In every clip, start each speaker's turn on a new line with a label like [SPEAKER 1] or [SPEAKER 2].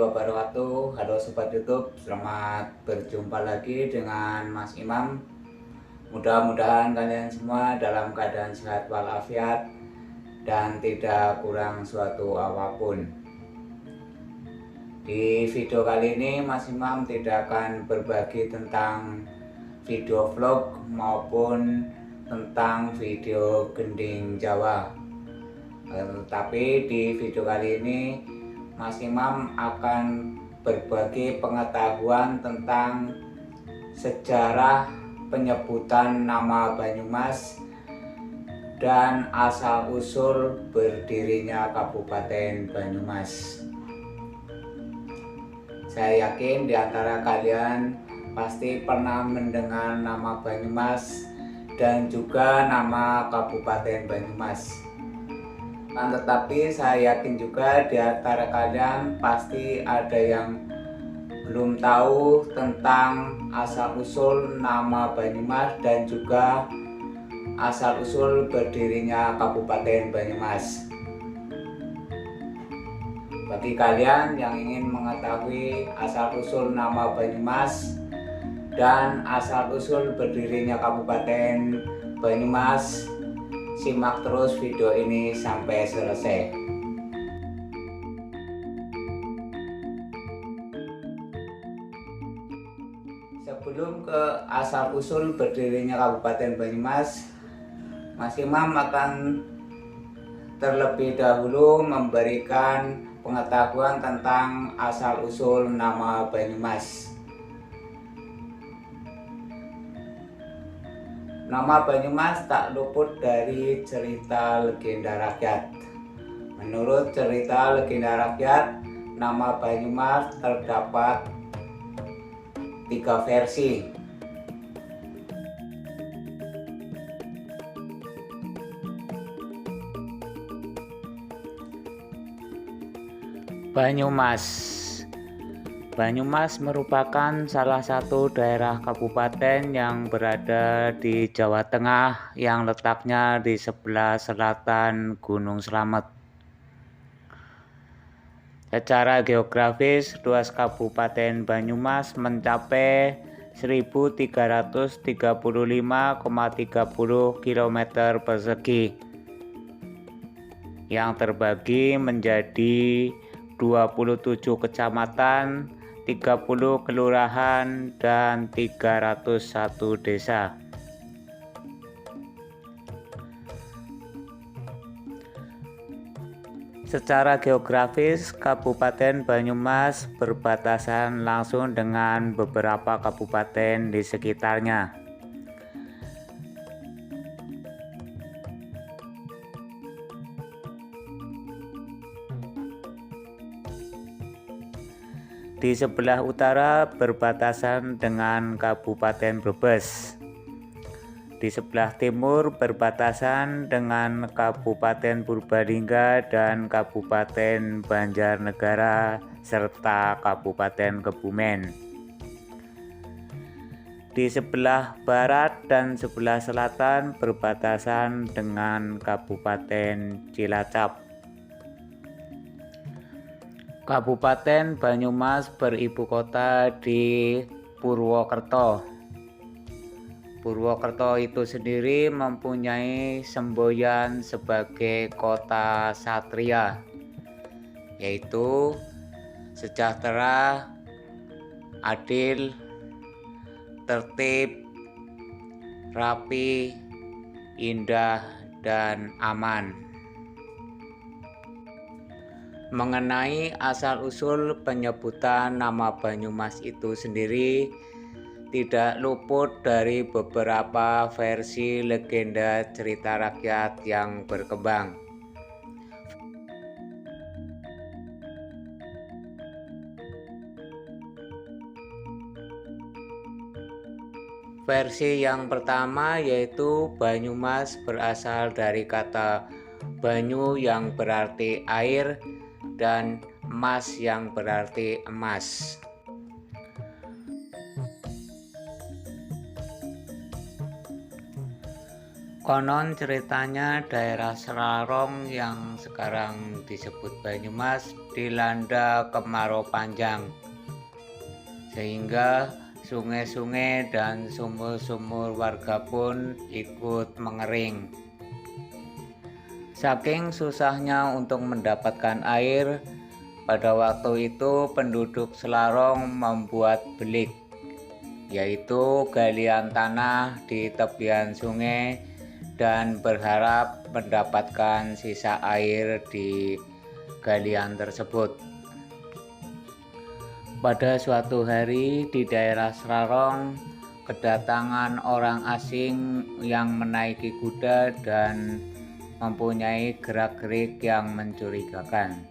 [SPEAKER 1] wabarakatuh. Halo Sobat YouTube, selamat berjumpa lagi dengan Mas Imam. Mudah-mudahan kalian semua dalam keadaan sehat walafiat dan tidak kurang suatu apapun. Di video kali ini Mas Imam tidak akan berbagi tentang video vlog maupun tentang video gending Jawa. Tetapi di video kali ini Mas Imam akan berbagi pengetahuan tentang sejarah penyebutan nama Banyumas dan asal-usul berdirinya Kabupaten Banyumas. Saya yakin di antara kalian pasti pernah mendengar nama Banyumas dan juga nama Kabupaten Banyumas. Tetapi saya yakin juga di antara kalian pasti ada yang belum tahu tentang asal-usul nama Banyumas dan juga asal-usul berdirinya Kabupaten Banyumas. Bagi kalian yang ingin mengetahui asal-usul nama Banyumas dan asal-usul berdirinya Kabupaten Banyumas, simak terus video ini sampai selesai. Sebelum ke asal-usul berdirinya Kabupaten Banyumas, Mas Imam akan terlebih dahulu memberikan pengetahuan tentang asal-usul nama Banyumas. Nama Banyumas tak luput dari cerita legenda rakyat. Menurut cerita legenda rakyat, nama Banyumas terdapat 3 versi. Banyumas merupakan salah satu daerah kabupaten yang berada di Jawa Tengah yang letaknya di sebelah selatan Gunung Slamet. Secara geografis, luas Kabupaten Banyumas mencapai 1335,30 km persegi yang terbagi menjadi 27 kecamatan, 30 kelurahan, dan 301 desa. Secara geografis, Kabupaten Banyumas berbatasan langsung dengan beberapa kabupaten di sekitarnya. Di sebelah utara berbatasan dengan Kabupaten Brebes. Di sebelah timur berbatasan dengan Kabupaten Purbalingga dan Kabupaten Banjarnegara serta Kabupaten Kebumen. Di sebelah barat dan sebelah selatan berbatasan dengan Kabupaten Cilacap. Kabupaten Banyumas beribu kota di Purwokerto. Purwokerto itu sendiri mempunyai semboyan sebagai kota satria, yaitu sejahtera, adil, tertib, rapi, indah, dan aman. Mengenai asal-usul penyebutan nama Banyumas itu sendiri tidak luput dari beberapa versi legenda cerita rakyat yang berkembang. Versi yang pertama yaitu Banyumas berasal dari kata banyu yang berarti air dan mas yang berarti emas. Konon ceritanya daerah Selarong yang sekarang disebut Banyumas dilanda kemarau panjang, sehingga sungai-sungai dan sumur-sumur warga pun ikut mengering. Saking susahnya untuk mendapatkan air, pada waktu itu penduduk Selarong membuat belik, yaitu galian tanah di tepian sungai, dan berharap mendapatkan sisa air di galian tersebut. Pada suatu hari di daerah Selarong, kedatangan orang asing yang menaiki kuda dan mempunyai gerak-gerik yang mencurigakan,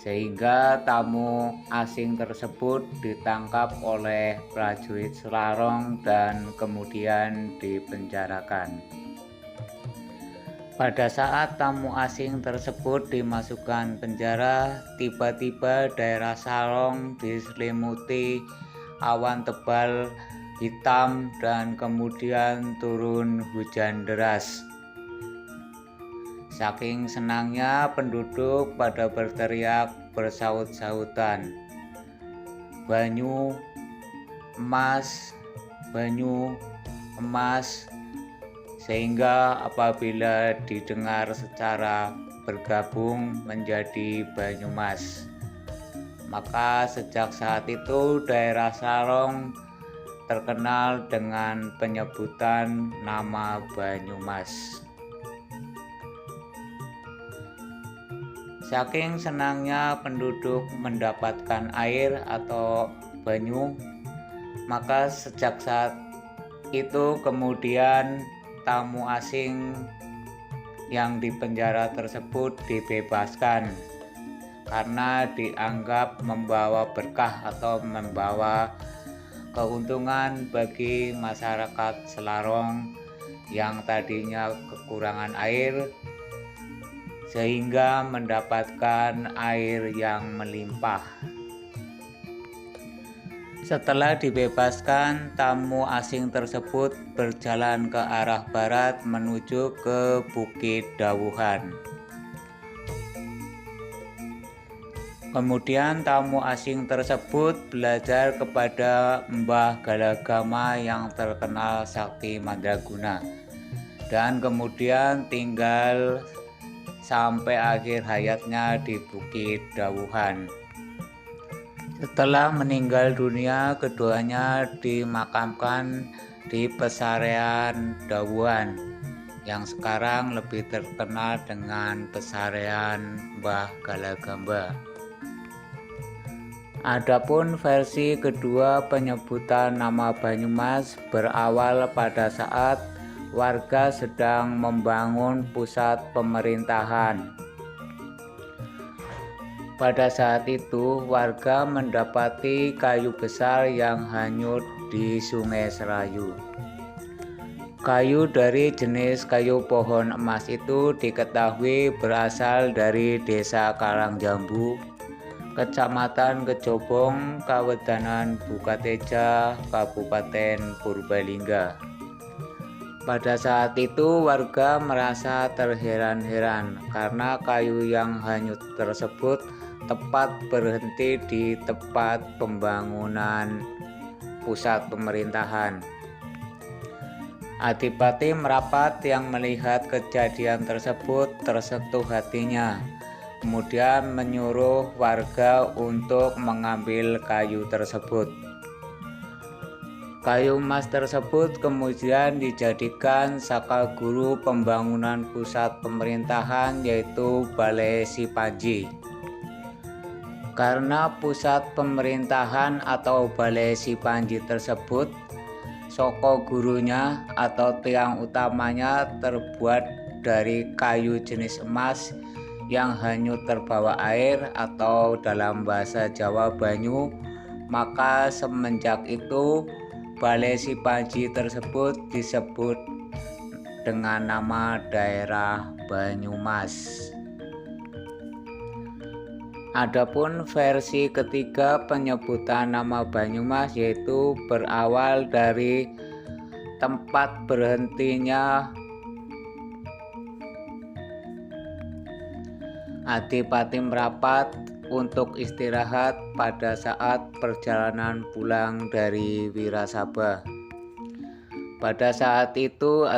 [SPEAKER 1] sehingga tamu asing tersebut ditangkap oleh prajurit Selarong dan kemudian dipenjarakan. Pada saat tamu asing tersebut dimasukkan penjara, tiba-tiba daerah Selarong diselimuti awan tebal hitam dan kemudian turun hujan deras. Saking senangnya penduduk pada berteriak bersaut-sautan, "Banyu emas, banyu emas," sehingga apabila didengar secara bergabung menjadi Banyumas. Maka sejak saat itu daerah Selarong terkenal dengan penyebutan nama Banyumas. Saking senangnya penduduk mendapatkan air atau banyu, maka sejak saat itu kemudian tamu asing yang dipenjara tersebut dibebaskan karena dianggap membawa berkah atau membawa keuntungan bagi masyarakat Selarong yang tadinya kekurangan air, sehingga mendapatkan air yang melimpah. Setelah dibebaskan, tamu asing tersebut berjalan ke arah barat menuju ke Bukit Dawuhan. Kemudian tamu asing tersebut belajar kepada Mbah Galagama yang terkenal sakti mandraguna, dan kemudian tinggal sampai akhir hayatnya di Bukit Dawuhan. Setelah meninggal dunia, keduanya dimakamkan di Pesarean Dawuhan yang sekarang lebih terkenal dengan Pesarean Mbah Galagamba. Adapun versi kedua penyebutan nama Banyumas berawal pada saat warga sedang membangun pusat pemerintahan. Pada saat itu, warga mendapati kayu besar yang hanyut di Sungai Serayu. Kayu dari jenis kayu pohon emas itu diketahui berasal dari Desa Karangjambu, Kecamatan Kejobong, Kawedanan Bukateja, Kabupaten Purbalingga. Pada saat itu warga merasa terheran-heran karena kayu yang hanyut tersebut tepat berhenti di tempat pembangunan pusat pemerintahan. Adipati Merapat yang melihat kejadian tersebut tersentuh hatinya, kemudian menyuruh warga untuk mengambil kayu tersebut. Kayu emas tersebut kemudian dijadikan saka guru pembangunan pusat pemerintahan, yaitu Balai Sipanji. Karena pusat pemerintahan atau Balai Sipanji tersebut, soko gurunya atau tiang utamanya terbuat dari kayu jenis emas yang hanyut terbawa air atau dalam bahasa Jawa banyu, maka semenjak itu Balai Sipanji tersebut disebut dengan nama daerah Banyumas. Adapun versi ketiga penyebutan nama Banyumas yaitu berawal dari tempat berhentinya Adipati merapat untuk istirahat pada saat perjalanan pulang dari Wirasaba. Pada saat itu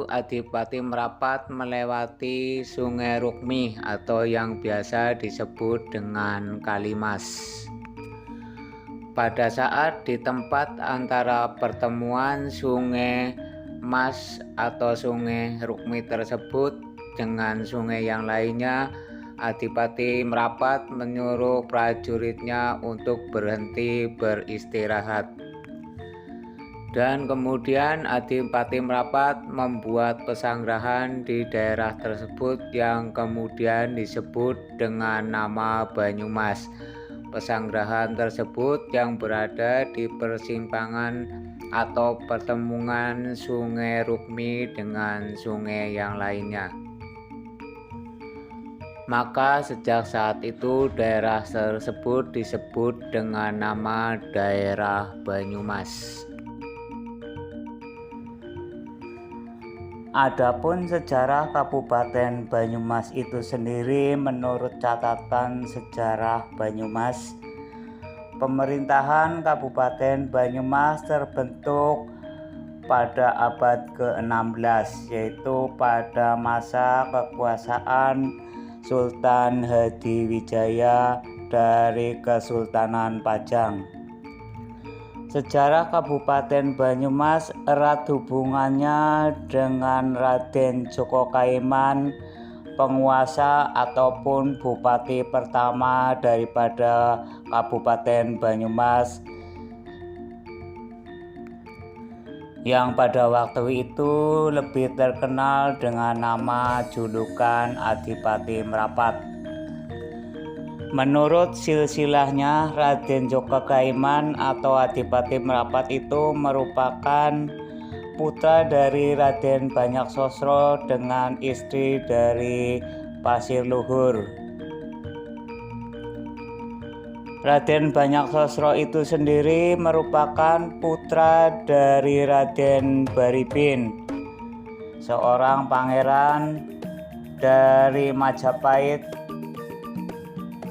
[SPEAKER 1] Adipati merapat melewati Sungai Rukmi atau yang biasa disebut dengan Kalimas. Pada saat di tempat antara pertemuan Sungai Mas atau Sungai Rukmi tersebut dengan sungai yang lainnya, Adipati merapat menyuruh prajuritnya untuk berhenti beristirahat. Dan kemudian Adipati merapat membuat pesanggrahan di daerah tersebut yang kemudian disebut dengan nama Banyumas. Pesanggrahan tersebut yang berada di persimpangan atau pertemuan Sungai Rukmi dengan sungai yang lainnya. Maka sejak saat itu daerah tersebut disebut dengan nama daerah Banyumas. Adapun sejarah Kabupaten Banyumas itu sendiri, menurut catatan sejarah Banyumas, pemerintahan Kabupaten Banyumas terbentuk pada abad ke-16, yaitu pada masa kekuasaan Sultan Hadiwijaya dari Kesultanan Pajang. Sejarah Kabupaten Banyumas erat hubungannya dengan Raden Djoko Kaimán, penguasa ataupun bupati pertama daripada Kabupaten Banyumas, yang pada waktu itu lebih terkenal dengan nama julukan Adipati Merapat. Menurut silsilahnya, Raden Djoko Kaimán atau Adipati Merapat itu merupakan putra dari Raden Banyaksosro dengan istri dari Pasir Luhur. Raden Banyaksosro itu sendiri merupakan putra dari Raden Baribin, seorang pangeran dari Majapahit.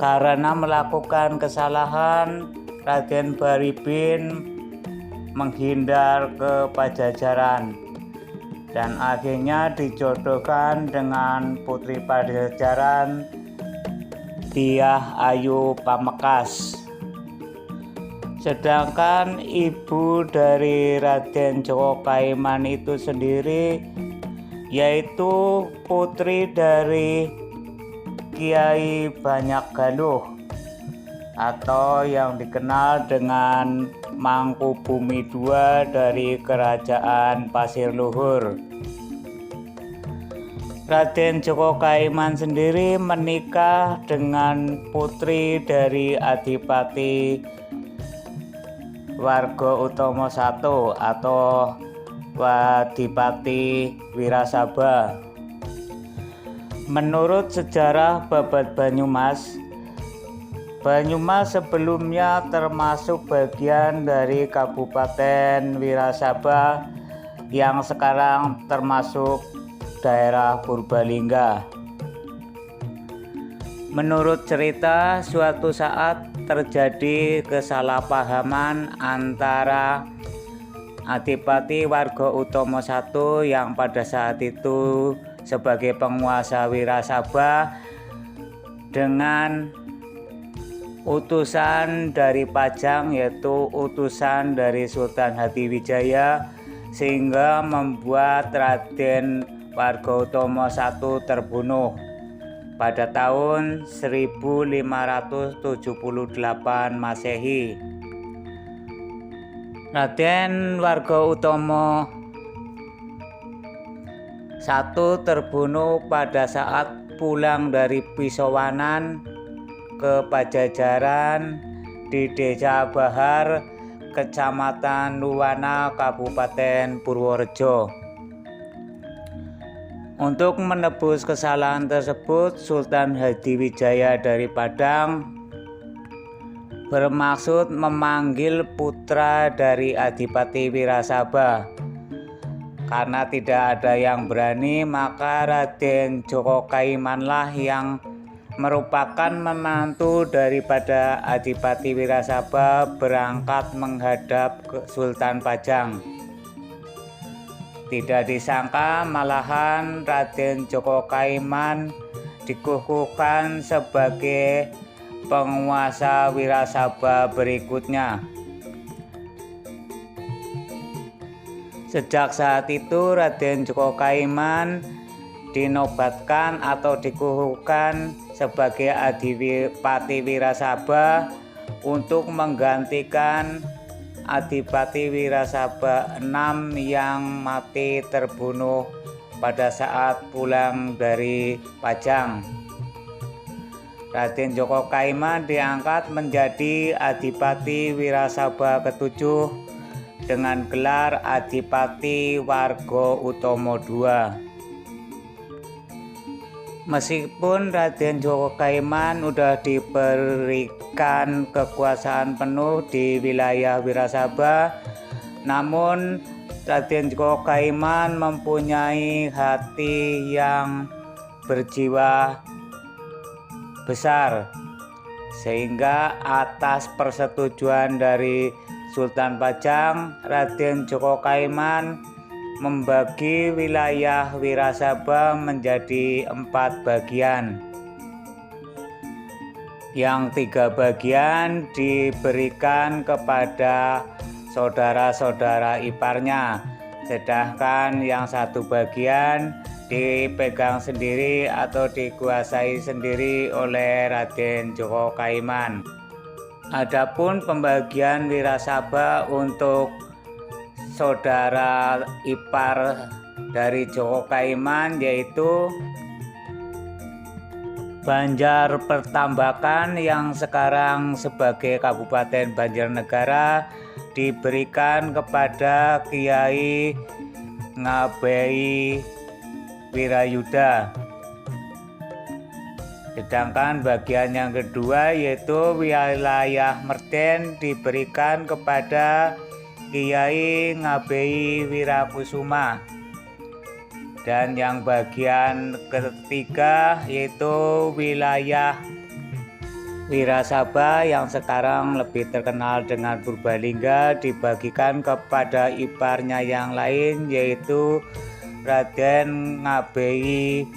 [SPEAKER 1] Karena melakukan kesalahan, Raden Baribin menghindar ke Pajajaran dan akhirnya dijodohkan dengan putri Pajajaran, Dyah Ayu Pamekasan. Sedangkan ibu dari Raden Djoko Kaimán itu sendiri yaitu putri dari Kiai Banyakgaluh atau yang dikenal dengan Mangkubumi II dari Kerajaan Pasir Luhur. Raden Djoko Kaimán sendiri menikah dengan putri dari Adipati Warga-Utomo I atau Adipati Wirasaba. Menurut sejarah babat Banyumas, Banyumas sebelumnya termasuk bagian dari Kabupaten Wirasaba yang sekarang termasuk daerah Purbalingga. Menurut cerita, suatu saat terjadi kesalahpahaman antara Adipati Warga-Utomo I yang pada saat itu sebagai penguasa Wirasaba dengan utusan dari Pajang, yaitu utusan dari Sultan Hadiwijaya, sehingga membuat Raden Warga-Utomo I terbunuh pada tahun 1578 Masehi. Raden Warga-Utomo I terbunuh pada saat pulang dari Pisowanan ke Pajajaran di Desa Bahar, Kecamatan Luwana, Kabupaten Purworejo. Untuk menebus kesalahan tersebut, Sultan Hadiwijaya dari Padang bermaksud memanggil putra dari Adipati Wirasaba. Karena tidak ada yang berani, maka Raden Djoko Kaimannlah yang merupakan menantu daripada Adipati Wirasaba berangkat menghadap ke Sultan Pajang. Tidak disangka malahan Raden Djoko Kaiman dikukuhkan sebagai penguasa Wirasaba berikutnya. Sejak saat itu Raden Djoko Kaiman dinobatkan atau dikukuhkan sebagai Adipati Wirasaba untuk menggantikan Adipati Wirasaba VI yang mati terbunuh pada saat pulang dari Pajang. Raden Djoko Kaiman diangkat menjadi Adipati Wirasaba ke-7 dengan gelar Adipati Warga Utomo II. Meskipun Raden Djoko Kaiman sudah diberikan kekuasaan penuh di wilayah Wirasaba, namun Raden Djoko Kaiman mempunyai hati yang berjiwa besar, sehingga atas persetujuan dari Sultan Pajang, Raden Djoko Kaiman membagi wilayah Wirasaba menjadi 4 bagian. Yang 3 bagian diberikan kepada saudara-saudara iparnya, sedangkan yang 1 bagian dipegang sendiri atau dikuasai sendiri oleh Raden Djoko Kaiman. Adapun pembagian Wirasaba untuk saudara ipar dari Djoko Kaiman yaitu Banjar Pertambakan yang sekarang sebagai Kabupaten Banjarnegara diberikan kepada Kiai Ngabei Wirayuda. Sedangkan bagian yang kedua yaitu wilayah Merten diberikan kepada Kiai Ngabei Wirakusuma. Dan yang bagian ketiga yaitu wilayah Wirasaba yang sekarang lebih terkenal dengan Purbalingga dibagikan kepada iparnya yang lain yaitu Raden Ngabei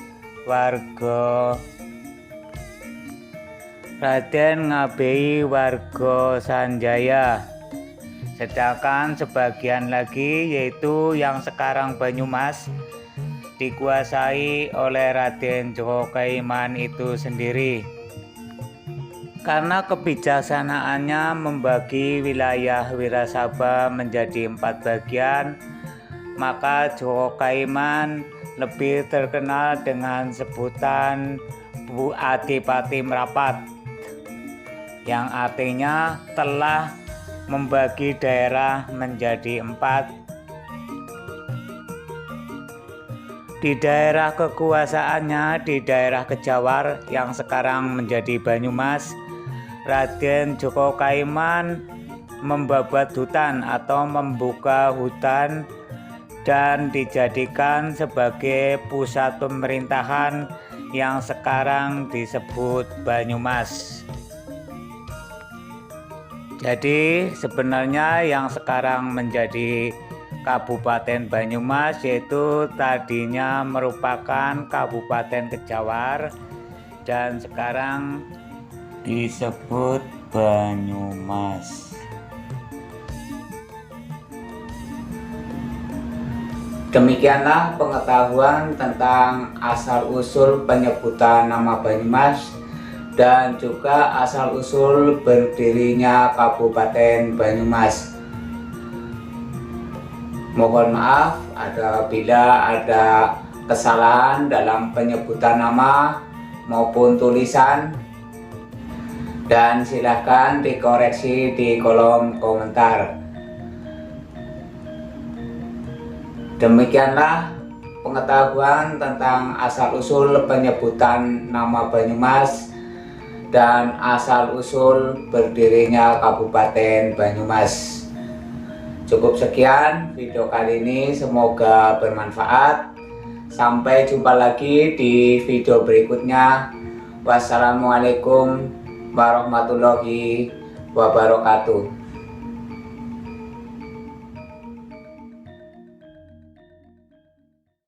[SPEAKER 1] Warga Sanjaya. Sedangkan sebagian lagi yaitu yang sekarang Banyumas dikuasai oleh Raden Djoko Kaiman itu sendiri. Karena kebijaksanaannya membagi wilayah Wirasaba menjadi 4 bagian, maka Djoko Kaiman lebih terkenal dengan sebutan Bu Adipati Merapat, yang artinya telah membagi daerah menjadi 4. Di daerah kekuasaannya di daerah Kejawar yang sekarang menjadi Banyumas, Raden Djoko Kaiman membabat hutan atau membuka hutan dan dijadikan sebagai pusat pemerintahan yang sekarang disebut Banyumas. Jadi sebenarnya yang sekarang menjadi Kabupaten Banyumas yaitu tadinya merupakan Kabupaten Kejawar dan sekarang disebut Banyumas. Demikianlah pengetahuan tentang asal-usul penyebutan nama Banyumas dan juga asal-usul berdirinya Kabupaten Banyumas. Mohon maaf apabila ada kesalahan dalam penyebutan nama maupun tulisan, dan silahkan dikoreksi di kolom komentar. Demikianlah pengetahuan tentang asal-usul penyebutan nama Banyumas dan asal-usul berdirinya Kabupaten Banyumas. Cukup sekian video kali ini, semoga bermanfaat. Sampai jumpa lagi di video berikutnya. Wassalamualaikum warahmatullahi wabarakatuh.